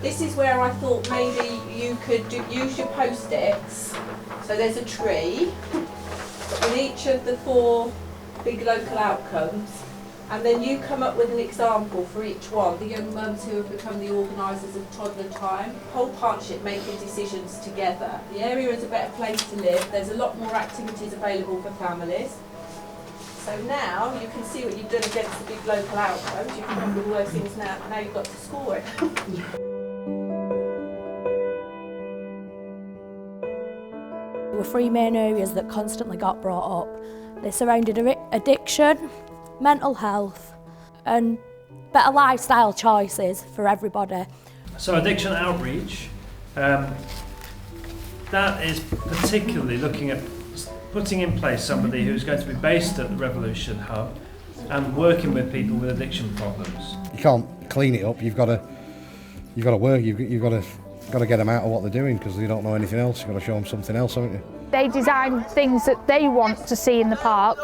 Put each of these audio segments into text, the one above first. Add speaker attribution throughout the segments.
Speaker 1: This is where I thought maybe you could use your post-its. So there's a tree in each of the 4 big local outcomes, and then you come up with an example for each one. The young mums who have become the organisers of Toddler Time, whole partnership making decisions together. The area is a better place to live. There's a lot more activities available for families. So now you can see what you've done against the big local outcomes. You can remember all those things now you've got to score it.
Speaker 2: There were 3 main areas that constantly got brought up. They surrounded addiction, mental health and better lifestyle choices for everybody.
Speaker 3: So addiction outreach, that is particularly looking at putting in place somebody who's going to be based at the Revolution Hub and working with people with addiction problems.
Speaker 4: You can't clean it up, you've got to work, you've got to get them out of what they're doing because they don't know anything else. You've got to show them something else, haven't you?
Speaker 5: They design things that they want to see in the park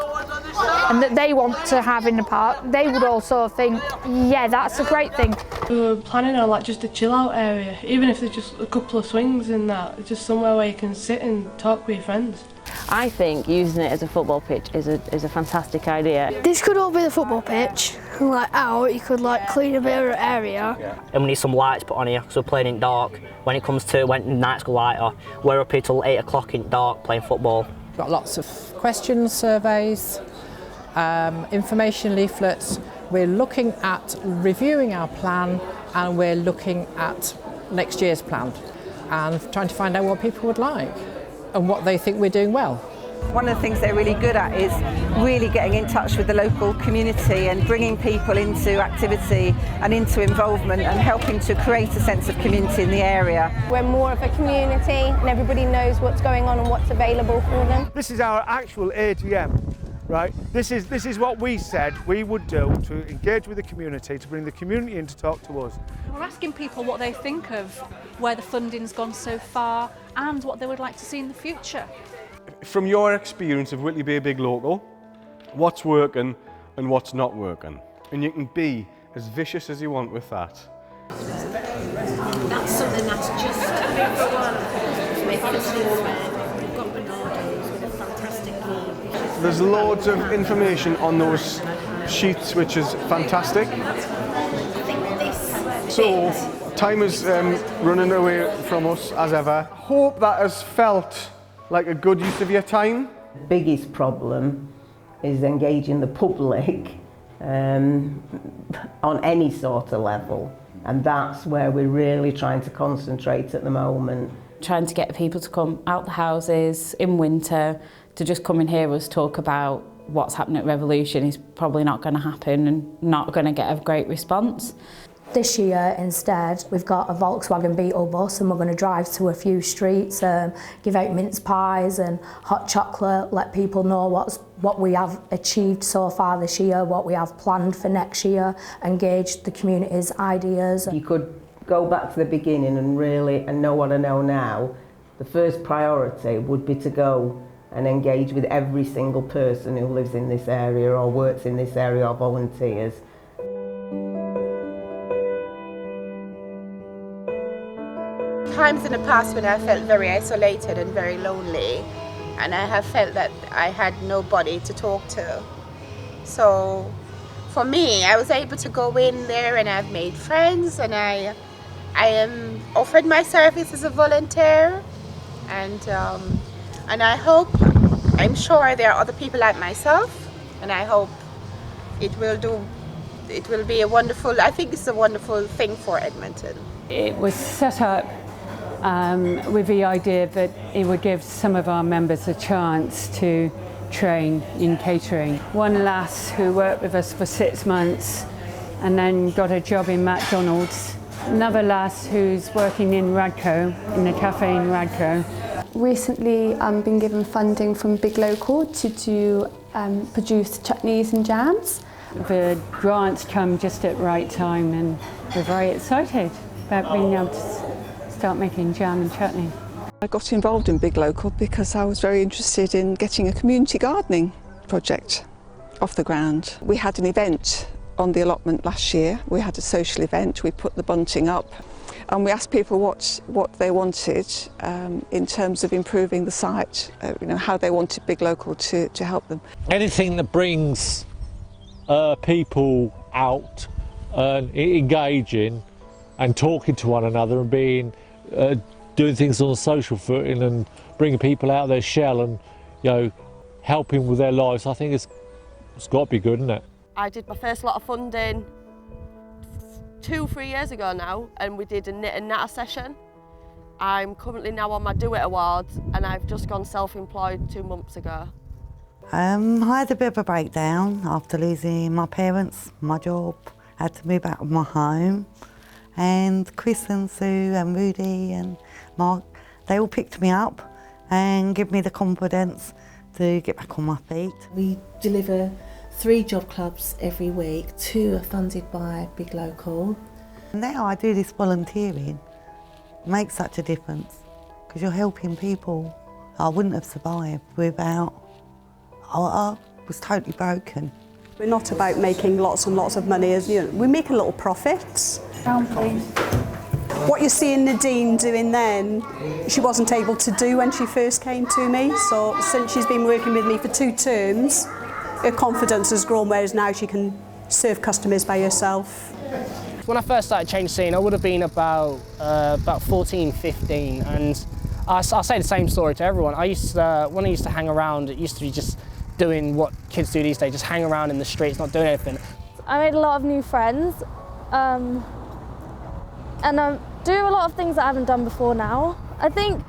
Speaker 5: and that they want to have in the park. They would also think, yeah, that's a great thing.
Speaker 6: We were planning on like just a chill out area, even if there's just a couple of swings in that, just somewhere where you can sit and talk with your friends.
Speaker 7: I think using it as a football pitch is a fantastic idea.
Speaker 8: This could all be the football pitch. Like out, you could like clean a bit of the area.
Speaker 9: And we need some lights put on here because we're playing in dark. When it comes to when nights go lighter, we're up here till 8 o'clock in dark playing football.
Speaker 10: We've got lots of questions, surveys, information leaflets. We're looking at reviewing our plan and we're looking at next year's plan and trying to find out what people would like and what they think we're doing well.
Speaker 11: One of the things they're really good at is really getting in touch with the local community and bringing people into activity and into involvement and helping to create a sense of community in the area.
Speaker 12: We're more of a community and everybody knows what's going on and what's available for them.
Speaker 13: This is our actual AGM, right? This is what we said we would do to engage with the community, to bring the community in to talk to us.
Speaker 14: We're asking people what they think of where the funding's gone so far and what they would like to see in the future.
Speaker 15: From your experience of Whitley Bay Big Local, what's working and what's not working? And you can be as vicious as you want with that.
Speaker 16: That's something that's just to make us feel we've got Bernardo's with a fantastic game.
Speaker 15: There's loads of information on those sheets, which is fantastic. So, time is running away from us as ever. Hope that has felt like a good use of your time.
Speaker 17: The biggest problem is engaging the public on any sort of level, and that's where we're really trying to concentrate at the moment.
Speaker 7: Trying to get people to come out the houses in winter to just come and hear us talk about what's happening at Revolution is probably not going to happen and not going to get a great response.
Speaker 2: This year instead we've got a Volkswagen Beetle bus and we're going to drive to a few streets, give out mince pies and hot chocolate, let people know what we have achieved so far this year, what we have planned for next year, engage the community's ideas.
Speaker 17: You could go back to the beginning and know what I know now. The first priority would be to go and engage with every single person who lives in this area or works in this area or volunteers.
Speaker 18: Times in the past when I felt very isolated and very lonely, and I have felt that I had nobody to talk to. So for me, I was able to go in there and I've made friends, and I am offered my service as a volunteer, and I'm sure there are other people like myself, and I hope it will be a wonderful, I think it's a wonderful thing for Edmonton.
Speaker 19: It was set up with the idea that it would give some of our members a chance to train in catering. One lass who worked with us for 6 months and then got a job in McDonald's. Another lass who's working in Radco, in a cafe in Radco.
Speaker 20: Recently I've been given funding from Big Local to produce chutneys and jams.
Speaker 19: The grants come just at the right time and we're very excited about being able to start making jam and chutney.
Speaker 2: I got involved in Big Local because I was very interested in getting a community gardening project off the ground. We had an event on the allotment last year. We had a social event, we put the bunting up,
Speaker 21: and we asked people what they wanted in terms of improving the site, how they wanted Big Local to help them.
Speaker 22: Anything that brings people out and engaging and talking to one another and doing things on a social footing and bringing people out of their shell and helping with their lives, I think it's got to be good, isn't it?
Speaker 23: I did my first lot of funding 2-3 years ago now, and we did a knit and natter session. I'm currently now on my Do It Awards, and I've just gone self-employed 2 months ago.
Speaker 24: I had a bit of a breakdown after losing my parents, my job. I had to move out of my home, and Chris and Sue and Rudy and Mark, they all picked me up and give me the confidence to get back on my feet.
Speaker 25: We deliver 3 job clubs every week. 2 are funded by Big Local.
Speaker 24: Now I do this volunteering. It makes such a difference because you're helping people. I wouldn't have survived without, I was totally broken.
Speaker 26: We're not about making lots and lots of money, we make a little profits. What you're seeing Nadine doing then, she wasn't able to do when she first came to me. So since she's been working with me for 2 terms, her confidence has grown, whereas now she can serve customers by herself.
Speaker 27: When I first started Change Scene, I would have been about 14, 15, and I say the same story to everyone. When I used to hang around, it used to be just doing what kids do these days, just hang around in the streets, not doing anything.
Speaker 28: I made a lot of new friends, and I'm doing a lot of things that I haven't done before now. I think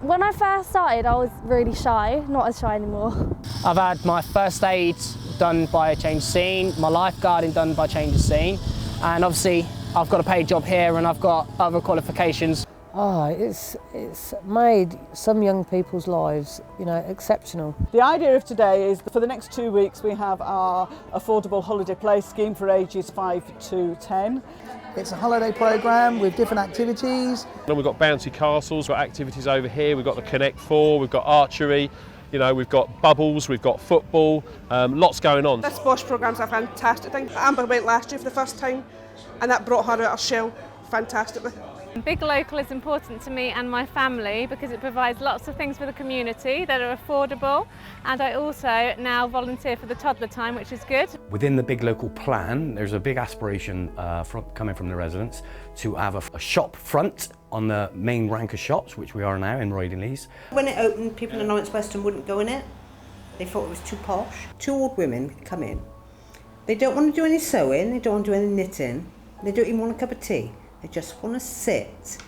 Speaker 28: when I first started, I was really shy, not as shy anymore.
Speaker 27: I've had my first aid done by Change Scene, my lifeguarding done by Change Scene, and obviously I've got a paid job here and I've got other qualifications.
Speaker 29: It's made some young people's lives, exceptional.
Speaker 30: The idea of today is that for the next 2 weeks we have our affordable holiday play scheme for ages 5 to 10.
Speaker 31: It's a holiday programme with different activities.
Speaker 32: We've got bouncy castles, we've got activities over here, we've got the Connect 4, we've got archery, we've got bubbles, we've got football, lots going on.
Speaker 33: The Bosch programmes are fantastic. I think Amber went last year for the first time and that brought her out of shell fantastically.
Speaker 34: Big Local is important to me and my family because it provides lots of things for the community that are affordable, and I also now volunteer for the toddler time, which is good.
Speaker 35: Within the Big Local plan, there's a big aspiration coming from the residents to have a shop front on the main rank of shops, which we are now in Roydon Leys.
Speaker 36: When it opened, people in Lawrence Weston wouldn't go in it. They thought it was too posh. 2 old women come in. They don't want to do any sewing, they don't want to do any knitting, they don't even want a cup of tea. They just want to sit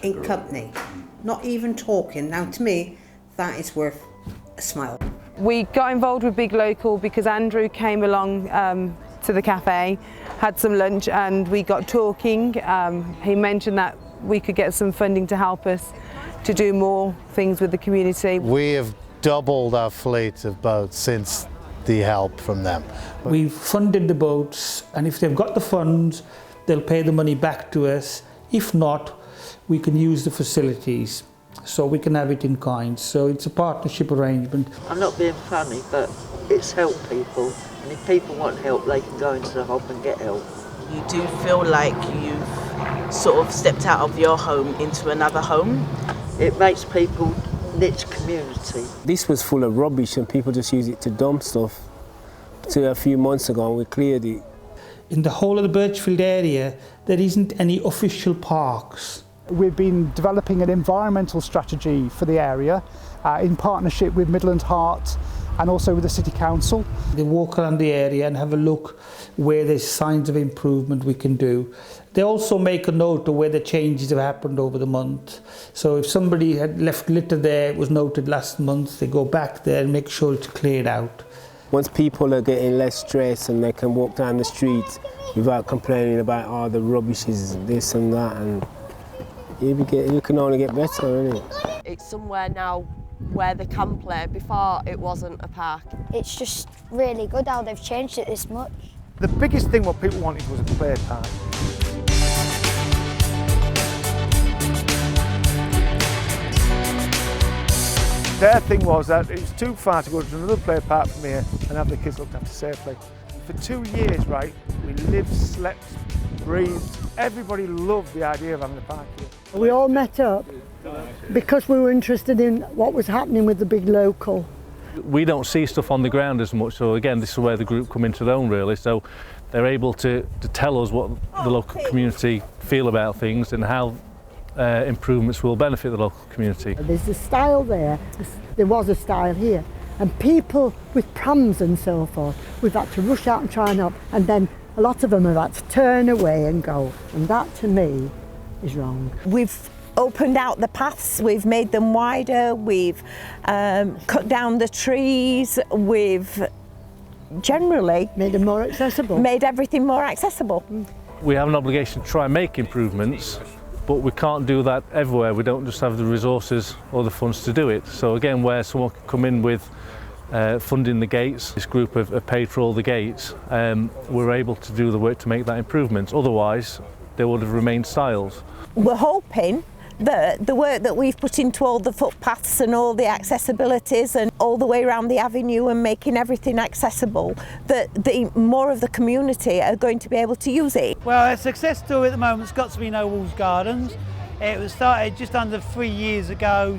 Speaker 36: in company, not even talking. Now, to me, that is worth a smile.
Speaker 37: We got involved with Big Local because Andrew came along to the cafe, had some lunch, and we got talking. He mentioned that we could get some funding to help us to do more things with the community.
Speaker 38: We have doubled our fleet of boats since the help from them.
Speaker 31: We've funded the boats, and if they've got the funds, they'll pay the money back to us. If not, we can use the facilities, so we can have it in kind. So it's a partnership arrangement.
Speaker 39: I'm not being funny, but it's helped people, and if people want help, they can go into the hub and get help.
Speaker 40: You do feel like you've sort of stepped out of your home into another home.
Speaker 39: It makes people knit community.
Speaker 41: This was full of rubbish and people just use it to dump stuff. So a few months ago we cleared it.
Speaker 31: In the whole of the Birchfield area, there isn't any official parks.
Speaker 42: We've been developing an environmental strategy for the area in partnership with Midland Heart and also with the City Council.
Speaker 31: They walk around the area and have a look where there's signs of improvement we can do. They also make a note of where the changes have happened over the month. So if somebody had left litter there, it was noted last month, they go back there and make sure it's cleared out.
Speaker 41: Once people are getting less stress and they can walk down the street without complaining about the rubbish is this and that, and you can only get better, isn't it?
Speaker 23: It's somewhere now where they can play. Before it wasn't a park.
Speaker 8: It's just really good how they've changed it this much.
Speaker 13: The biggest thing what people wanted was a play park. Their thing was that it was too far to go to another play park from here and have the kids looked after safely. For 2 years, right, we lived, slept free. Everybody loved the idea of having a park here.
Speaker 1: We all met up because we were interested in what was happening with the big local.
Speaker 2: We don't see stuff on the ground as much, so again, this is where the group come into their own really. So they're able to tell us what the local community feel about things and how improvements will benefit the local community.
Speaker 1: There's a style there, there was a style here, and people with prams and so forth, we've had to rush out and try and help, and then a lot of them have had to turn away and go, and that to me is wrong.
Speaker 3: We've opened out the paths, we've made them wider, we've cut down the trees, we've generally
Speaker 1: made them more accessible.
Speaker 3: Made everything more accessible.
Speaker 2: We have an obligation to try and make improvements, but we can't do that everywhere. We don't just have the resources or the funds to do it. So again, where someone can come in with funding the gates, this group have paid for all the gates, we're able to do the work to make that improvement. Otherwise, they would have remained stiles.
Speaker 3: We're hoping that the work that we've put into all the footpaths and all the accessibilities and all the way around the avenue and making everything accessible, that more of the community are going to be able to use it.
Speaker 4: Well, a success story at the moment has got to be No Walls Gardens. It was started just under 3 years ago,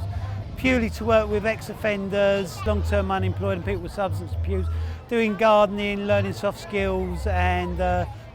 Speaker 4: purely to work with ex-offenders, long-term unemployed and people with substance abuse, doing gardening, learning soft skills and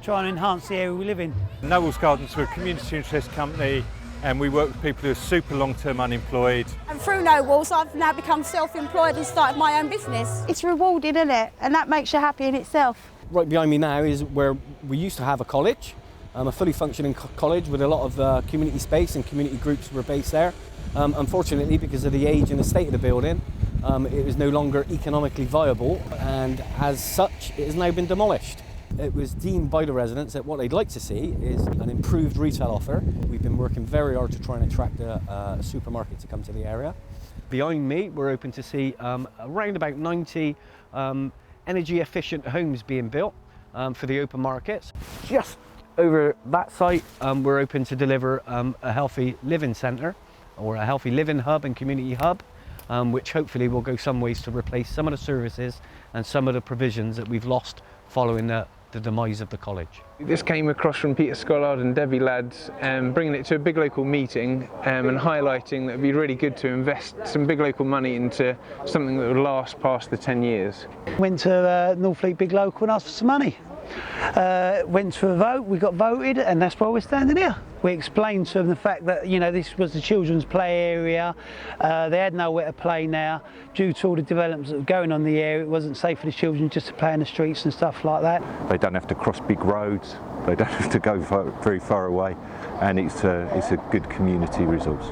Speaker 4: trying to enhance the area we live in.
Speaker 5: No Walls Gardens, we're a community interest company and we work with people who are super long-term unemployed.
Speaker 6: And through No Walls, I've now become self-employed and started my own business. It's rewarding, isn't it? And that makes you happy in itself.
Speaker 7: Right behind me now is where we used to have a college, a fully functioning college with a lot of community space and community groups were based there. Unfortunately, because of the age and the state of the building, it was no longer economically viable, and as such, it has now been demolished. It was deemed by the residents that what they'd like to see is an improved retail offer. We've been working very hard to try and attract a supermarket to come to the area. Behind me, we're hoping to see around about 90 energy efficient homes being built for the open markets. Just over that site, we're hoping to deliver a healthy living centre or a healthy living hub and community hub, which hopefully will go some ways to replace some of the services and some of the provisions that we've lost following the demise of the college.
Speaker 9: This came across from Peter Scollard and Debbie Lads, bringing it to a big local meeting and highlighting that it would be really good to invest some big local money into something that would last past the 10 years.
Speaker 4: Went to Northfleet Big Local and asked for some money. Went to a vote, we got voted, and that's why we're standing here. We explained to them the fact that, you know, this was the children's play area. They had nowhere to play now. Due to all the developments that were going on in the area, it wasn't safe for the children just to play in the streets and stuff like that.
Speaker 10: They don't have to cross big roads, they don't have to go very far away, and it's a good community resource.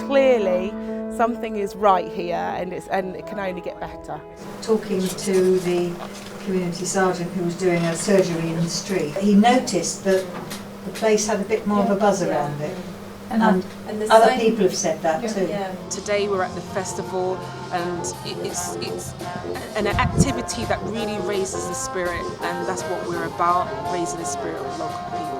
Speaker 37: Clearly, something is right here, and it can only get better.
Speaker 11: Talking to the community sergeant who was doing a surgery in the street, he noticed that the place had a bit more of a buzz around it. And other people have said that too.
Speaker 12: Yeah. Today we're at the festival, and it's an activity that really raises the spirit, and that's what we're about, raising the spirit of local people.